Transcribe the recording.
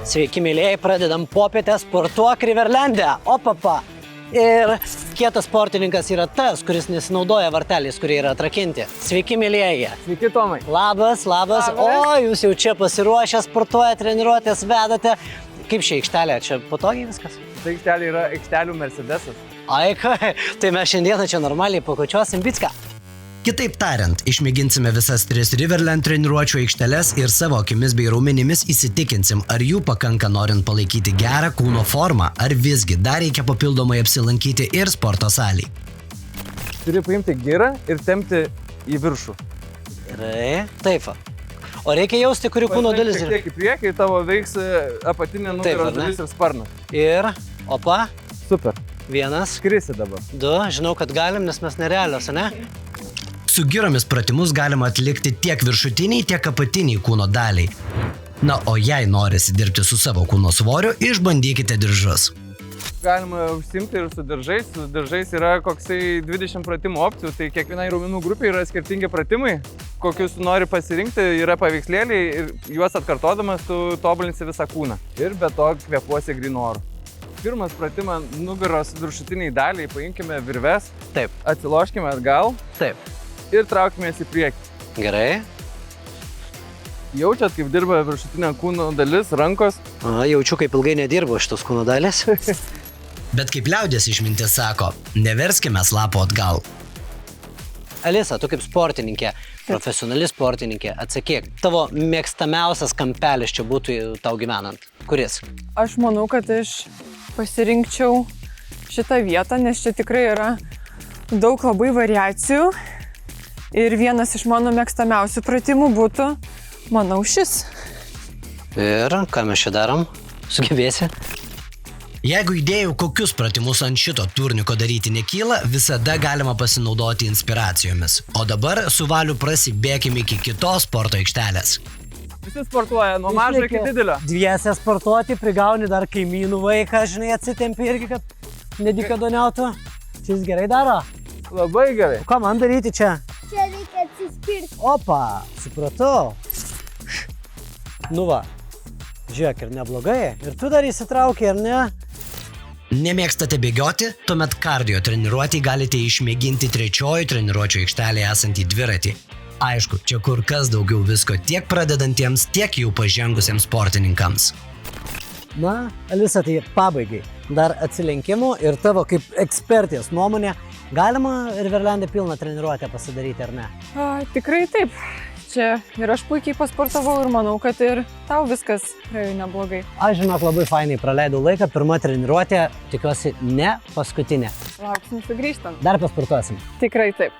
Sveiki, mėlėjai, pradedam popietę Sportuok Riverlande. Opapa. Ir kietas sportininkas yra tas, kuris nesinaudoja varteliais, kurie yra atrakinti. Sveiki, mėlėjai. Sveiki, Tomai. Labas. O, jūs jau čia pasiruošę, sportuoja, treniruotės, vedate. Kaip ši aikštelė? Čia patogiai viskas? Tai aikštelė yra aikštelių Mercedesas. Ai, tai mes šiandieną čia normaliai pakočiosim bicką. Kitaip tariant, išmėginsime visas 3 Riverland treniruočių aikšteles ir savo akimis bei raumenimis įsitikinsim, ar jų pakanka norint palaikyti gerą kūno formą, ar visgi dar reikia papildomai apsilankyti ir sporto salėje. Turi paimti girą ir tempti į viršų. Gerai, taip. O reikia jausti, kuri kūno dalis yra. Šiek tiek į priekį, tavo veiks apatinė nugaros dalis ir sparnas. Ir, opa. Super. 1. Skrisi dabar. 2. Žinau, kad galim, nes mes nerealios, ne? Su giromis pratimus galima atlikti tiek viršutiniai, tiek apatiniai kūno daliai. Na, o jei norisi dirbti su savo kūno svoriu, išbandykite diržus. Galima užsimti ir su diržais. Su diržais yra koksai 20 pratimų opcijų, tai kiekvienai raumenų grupiai yra skirtingi pratimai. Kokius tu nori pasirinkti, yra paveikslėliai ir juos atkartodamas tu tobulinsi visą kūną. Ir be to kvėpuosi grynu oru. Pirmas pratimas nugaros viršutiniai daliai, paimkime virves. Taip. Atsiloškime atgal. Taip. Ir traukimės į priekį. Gerai. Jaučiat, kaip dirba viršutinė kūno dalis, rankos? Jaučiu, kaip ilgai nedirbu šitos kūno dalis. Bet kaip liaudės išmintis sako, neverskime slapo atgal. Alisa, tu kaip sportininkė, profesionali sportininkė, atsakyk, tavo mėgstamiausias kampelis čia būtų tau gyvenant. Kuris? Aš manau, kad aš pasirinkčiau šitą vietą, nes čia tikrai yra daug labai variacijų. Ir vienas iš mano mėgstamiausių pratimų būtų, manau, šis. Ir ką mes čia darom? Sugebėsi? Jeigu idėjų, kokius pratimus ant šito turniko daryti nekyla, visada galima pasinaudoti inspiracijomis. O dabar su Valiu prasibėkime iki kitos sporto aikštelės. Visi sportuoja, nuo mažo iki didelio. Dviese sportuoti, prigauni dar kaimynų vaiką, žinai, atsitempi irgi, kad nedikadoniautų. Šis gerai daro? Labai gerai. Ką man daryti čia? Čia reikia atsispirti. Opa, supratau. Nu va, žiūrėk, ir neblogai. Ir tu dar įsitrauki, ar ne? Nemėgstate bėgioti? Tuomet kardio treniruotį galite išmėginti 3 treniruočio aikštelėje esantį dviratį. Aišku, čia kur kas daugiau visko tiek pradedantiems, tiek jau pažengusiems sportininkams. Na, Alisa, tai pabaigai. Dar atsilenkimų ir tavo kaip ekspertės nuomonė, galima Riverlande pilną treniruotę pasidaryti, ar ne? Tikrai taip. Čia ir aš puikiai pasportavau ir manau, kad ir tau viskas neblogai. Aš žinok, labai fainai praleidau laiką, pirma treniruotė, tikiuosi ne paskutinė. Lauksim sugrįžtant. Dar pasportuosim. Tikrai taip.